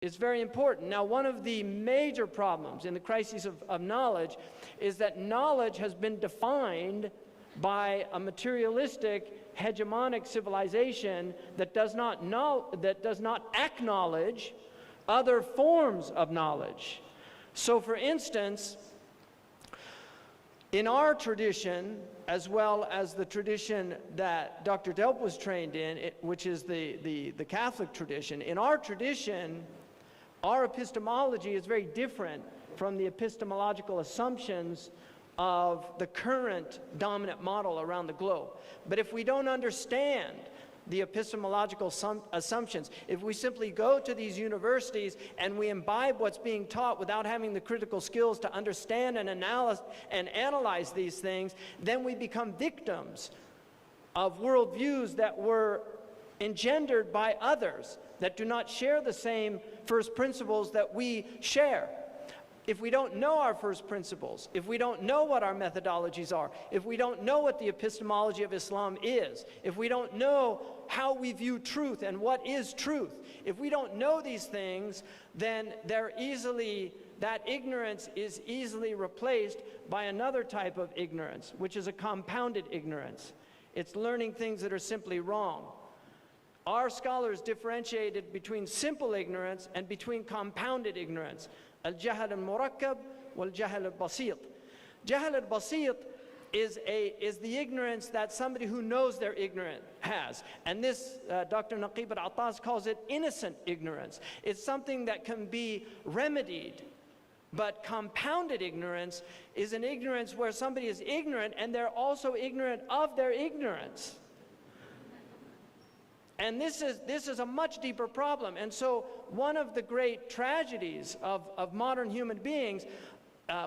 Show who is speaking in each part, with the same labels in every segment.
Speaker 1: It's very important. Now, one of the major problems in the crisis of knowledge is that knowledge has been defined by a materialistic, hegemonic civilization that does not acknowledge other forms of knowledge. So, for instance, in our tradition, as well as the tradition that Dr. Delp was trained in, which is the Catholic tradition, in our tradition, our epistemology is very different from the epistemological assumptions of the current dominant model around the globe. But if we don't understand the epistemological assumptions, if we simply go to these universities and we imbibe what's being taught without having the critical skills to understand and analyze these things, then we become victims of worldviews that were engendered by others that do not share the same first principles that we share. If we don't know our first principles, if we don't know what our methodologies are, if we don't know what the epistemology of Islam is, if we don't know how we view truth and what is truth, if we don't know these things, then that ignorance is easily replaced by another type of ignorance, which is a compounded ignorance. It's learning things that are simply wrong. Our scholars differentiated between simple ignorance and between compounded ignorance. Al-jahl al-murrakab wal-jahl al-basit. Jahl al-basit is the ignorance that somebody who knows they're ignorant has. And this, Dr. Naqib al-Attas calls it innocent ignorance. It's something that can be remedied. But compounded ignorance is an ignorance where somebody is ignorant and they're also ignorant of their ignorance. And this is a much deeper problem. And so one of the great tragedies of modern human beings,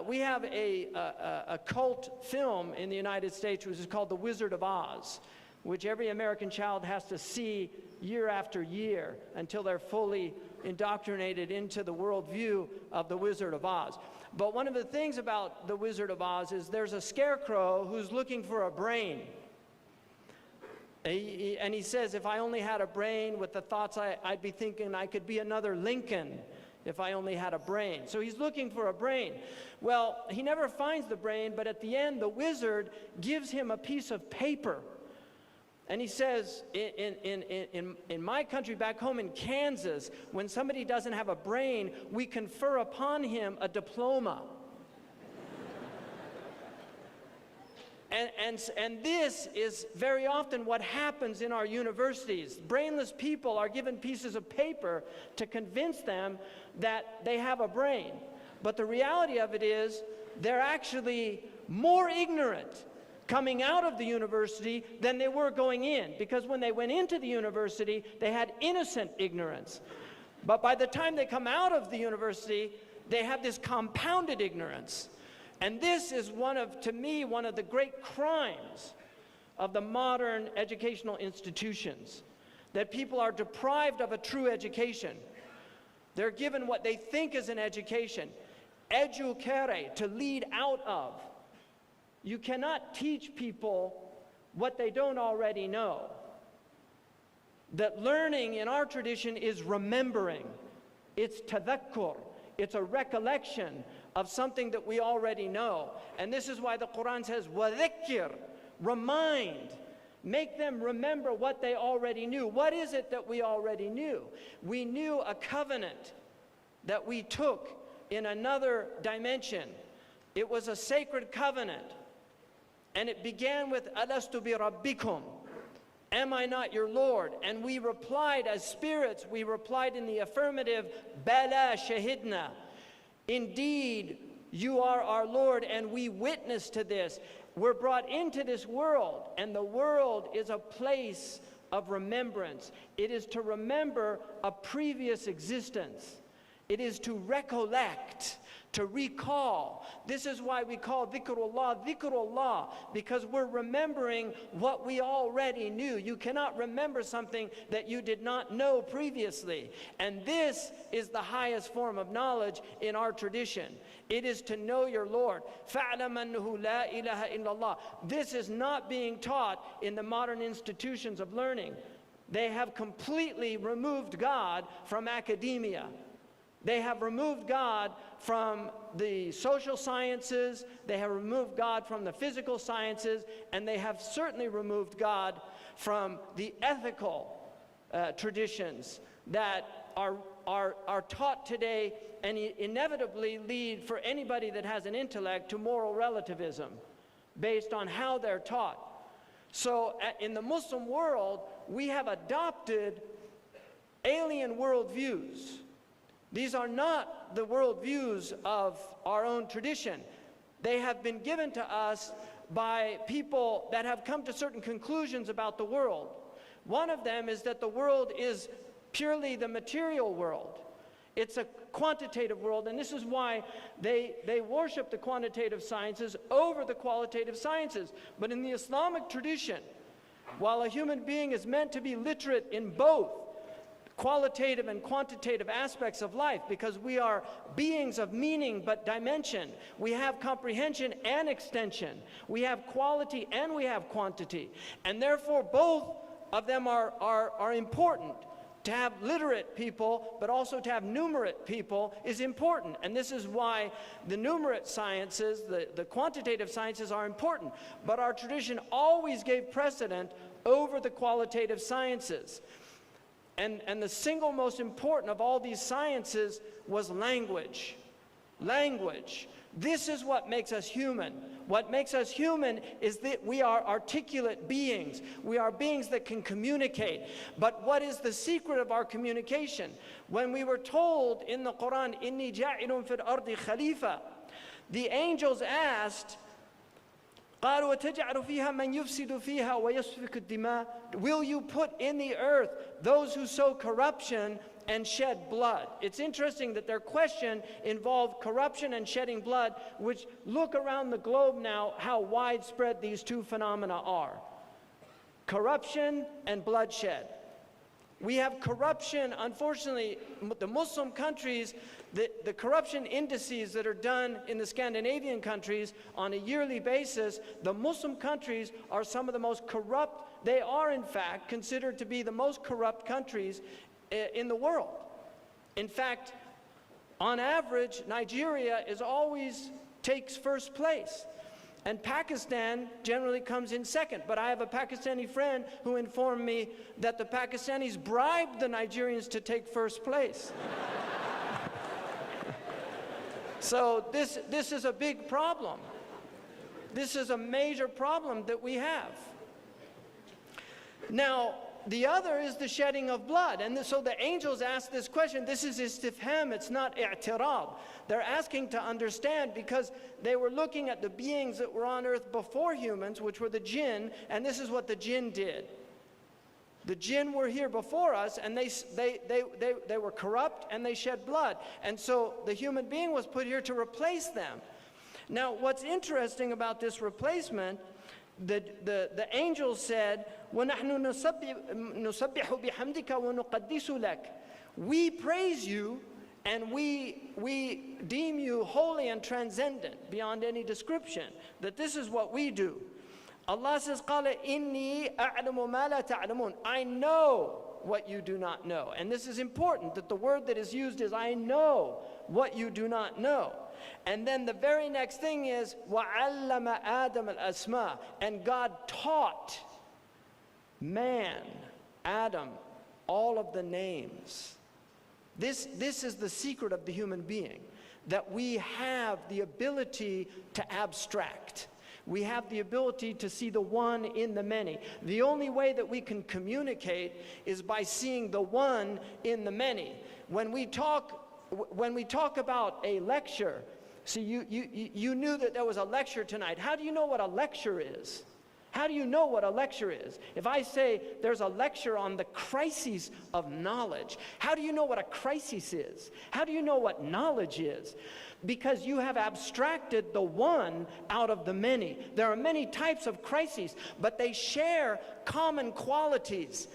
Speaker 1: we have a cult film in the United States which is called The Wizard of Oz, which every American child has to see year after year until they're fully indoctrinated into the worldview of The Wizard of Oz. But one of the things about The Wizard of Oz is there's a scarecrow who's looking for a brain. And he says, if I only had a brain with the thoughts I'd be thinking, I could be another Lincoln if I only had a brain. So he's looking for a brain. Well, he never finds the brain, but at the end, the wizard gives him a piece of paper. And he says, in my country back home in Kansas, when somebody doesn't have a brain, we confer upon him a diploma. And this is very often what happens in our universities. Brainless people are given pieces of paper to convince them that they have a brain. But the reality of it is they're actually more ignorant coming out of the university than they were going in. Because when they went into the university, they had innocent ignorance. But by the time they come out of the university, they have this compounded ignorance. And this is to me, one of the great crimes of the modern educational institutions, that people are deprived of a true education. They're given what they think is an education, educare, to lead out of. You cannot teach people what they don't already know. That learning in our tradition is remembering. It's tadhakkur. It's a recollection of something that we already know. And this is why the Quran says, وَذِكِّرْ, remind. Make them remember what they already knew. What is it that we already knew? We knew a covenant that we took in another dimension. It was a sacred covenant. And it began with, Alastu bi rabbikum, am I not your Lord? And we replied as spirits, we replied in the affirmative, Bala shahidna. Indeed, you are our Lord, and we witness to this. We're brought into this world, and the world is a place of remembrance. It is to remember a previous existence. It is to recollect, to recall. This is why we call dhikrullah, because we're remembering what we already knew. You cannot remember something that you did not know previously. And this is the highest form of knowledge in our tradition. It is to know your Lord. فَاعْلَمْ أَنَّهُ لَا إِلَهَ إِلَّا اللَّهِ. This is not being taught in the modern institutions of learning. They have completely removed God from academia. They have removed God from the social sciences, they have removed God from the physical sciences, and they have certainly removed God from the ethical traditions that are taught today and inevitably lead for anybody that has an intellect to moral relativism based on how they're taught. So in the Muslim world, we have adopted alien worldviews. These are not the worldviews of our own tradition. They have been given to us by people that have come to certain conclusions about the world. One of them is that the world is purely the material world. It's a quantitative world, and this is why they worship the quantitative sciences over the qualitative sciences. But in the Islamic tradition, while a human being is meant to be literate in both qualitative and quantitative aspects of life, because we are beings of meaning but dimension. We have comprehension and extension. We have quality and we have quantity. And therefore both of them are important. To have literate people, but also to have numerate people is important. And this is why the numerate sciences, the quantitative sciences are important. But our tradition always gave precedent over the qualitative sciences. And the single most important of all these sciences was language. Language. This is what makes us human. What makes us human is that we are articulate beings. We are beings that can communicate. But what is the secret of our communication? When we were told in the Quran, "Inni ja'ilun fil ardi khalifa," the angels asked, قالوا وتجعل فيها من يفسد فيها ويسفك الدماء. Will you put in the earth those who sow corruption and shed blood? It's interesting that their question involved corruption and shedding blood, which look around the globe now how widespread these two phenomena are. Corruption and bloodshed. We have corruption, unfortunately, the Muslim countries, the corruption indices that are done in the Scandinavian countries on a yearly basis, the Muslim countries are some of the most corrupt. They are, in fact, considered to be the most corrupt countries in the world. In fact, on average, Nigeria always takes first place. And Pakistan generally comes in second. But I have a Pakistani friend who informed me that the Pakistanis bribed the Nigerians to take first place. So this is a big problem. This is a major problem that we have. Now, the other is the shedding of blood. And so the angels ask this question. This is istifham, it's not i'tirab. They're asking to understand because they were looking at the beings that were on earth before humans, which were the jinn, and this is what the jinn did. The jinn were here before us, and they were corrupt, and they shed blood. And so the human being was put here to replace them. Now, what's interesting about this replacement, the angel said, وَنَحْنُ نُسَبِّحُ بِحَمْدِكَ وَنُقَدِّسُ لَكَ. We praise you and we deem you holy and transcendent beyond any description, that this is what we do. Allah says, قَالَ إِنِّي أَعْلَمُ مَا لَا تَعْلَمُونَ. I know what you do not know. And this is important, that the word that is used is, I know what you do not know. And then the very next thing is, وَعَلَّمَ آدَمَ الْأَسْمَاءَ. And God taught man, Adam, all of the names. This is the secret of the human being, that we have the ability to abstract. We have the ability to see the one in the many. The only way that we can communicate is by seeing the one in the many. When we talk about a lecture, see, you knew that there was a lecture tonight. How do you know what a lecture is? How do you know what a lecture is? If I say there's a lecture on the crises of knowledge, how do you know what a crisis is? How do you know what knowledge is? Because you have abstracted the one out of the many. There are many types of crises, but they share common qualities.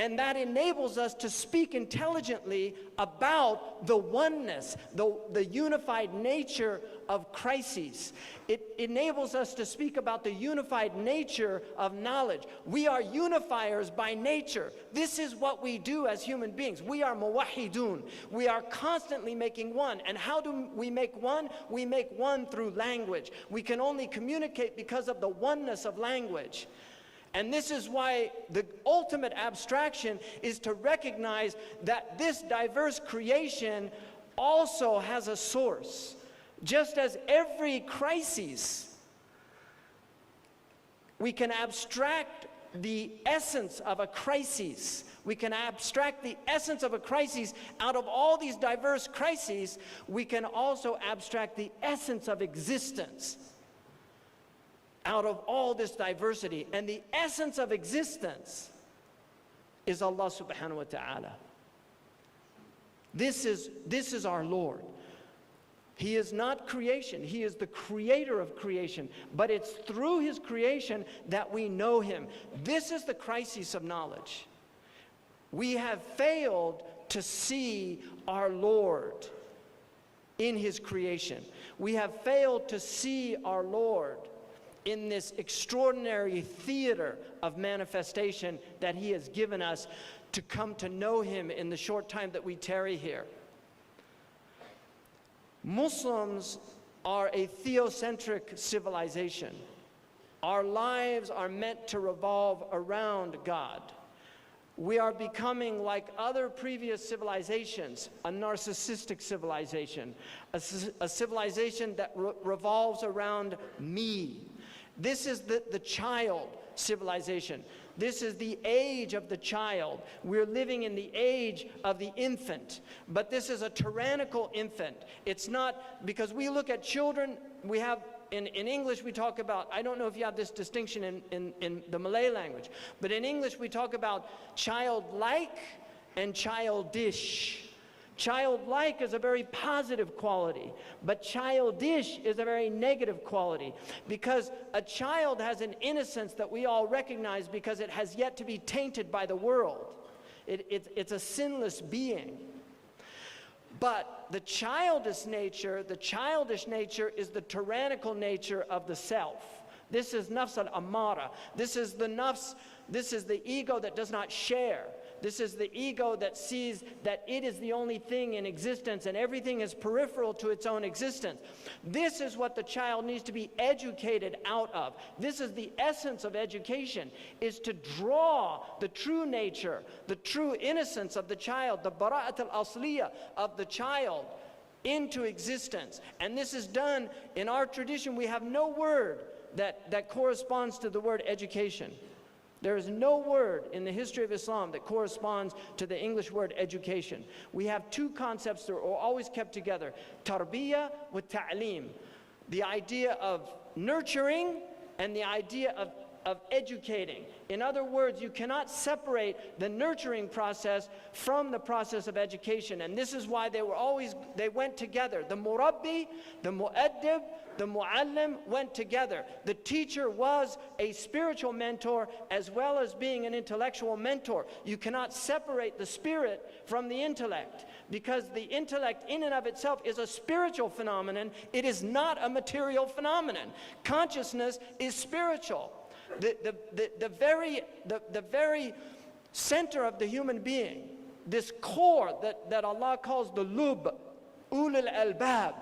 Speaker 1: And that enables us to speak intelligently about the oneness, the unified nature of crises. It enables us to speak about the unified nature of knowledge. We are unifiers by nature. This is what we do as human beings. We are muwahidun. We are constantly making one. And how do we make one? We make one through language. We can only communicate because of the oneness of language. And this is why the ultimate abstraction is to recognize that this diverse creation also has a source. Just as every crisis, we can abstract the essence of a crisis. We can abstract the essence of a crisis out of all these diverse crises. We can also abstract the essence of existence out of all this diversity. And the essence of existence is Allah subhanahu wa ta'ala. This is our Lord. He is not creation. He is the creator of creation. But it's through his creation that we know him. This is the crisis of knowledge. We have failed to see our Lord in his creation. We have failed to see our Lord in this extraordinary theater of manifestation that he has given us to come to know him in the short time that we tarry here. Muslims are a theocentric civilization. Our lives are meant to revolve around God. We are becoming like other previous civilizations, a narcissistic civilization, a civilization that revolves around me. This is the child civilization. This is the age of the child. We're living in the age of the infant. But this is a tyrannical infant. It's not, because we look at children, we have, in English we talk about, I don't know if you have this distinction in the Malay language, but in English we talk about childlike and childish. Childlike is a very positive quality, but childish is a very negative quality, because a child has an innocence that we all recognize because it has yet to be tainted by the world. It's a sinless being. But the childish nature is the tyrannical nature of the self. This is nafs al-ammara. This is the nafs, this is the ego that does not share. This is the ego that sees that it is the only thing in existence and everything is peripheral to its own existence. This is what the child needs to be educated out of. This is the essence of education, is to draw the true nature, the true innocence of the child, the bara'at al-asliya of the child into existence. And this is done in our tradition. We have no word that corresponds to the word education. There is no word in the history of Islam that corresponds to the English word education. We have two concepts that are always kept together: tarbiyah with ta'lim, the idea of nurturing and the idea of educating. In other words, you cannot separate the nurturing process from the process of education. And this is why they went together. The murabbi, the mu'addib, the mu'allim went together. The teacher was a spiritual mentor as well as being an intellectual mentor. You cannot separate the spirit from the intellect, because the intellect in and of itself is a spiritual phenomenon. It is not a material phenomenon. Consciousness is spiritual. The very center of the human being, this core that Allah calls the lub, ulul albab,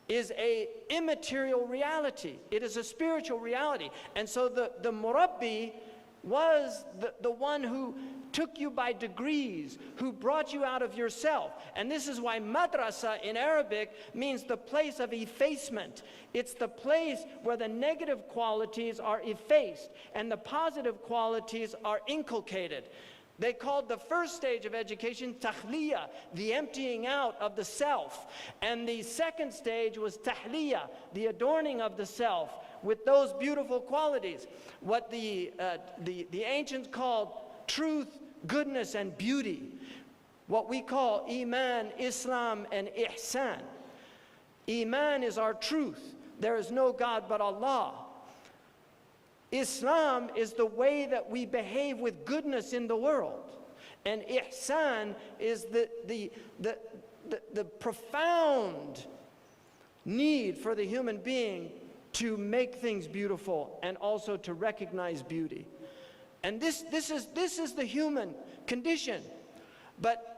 Speaker 1: is a immaterial reality. It is a spiritual reality. And so the murabbi was the one who took you by degrees, who brought you out of yourself. And this is why madrasa in Arabic means the place of effacement. It's the place where the negative qualities are effaced and the positive qualities are inculcated. They called the first stage of education takhliya, the emptying out of the self. And the second stage was tahliya, the adorning of the self with those beautiful qualities. What the ancients called truth, goodness, and beauty. What we call Iman, Islam, and Ihsan. Iman is our truth. There is no God but Allah. Islam is the way that we behave with goodness in the world. And ihsan is the profound need for the human being to make things beautiful and also to recognize beauty. And this is the human condition. But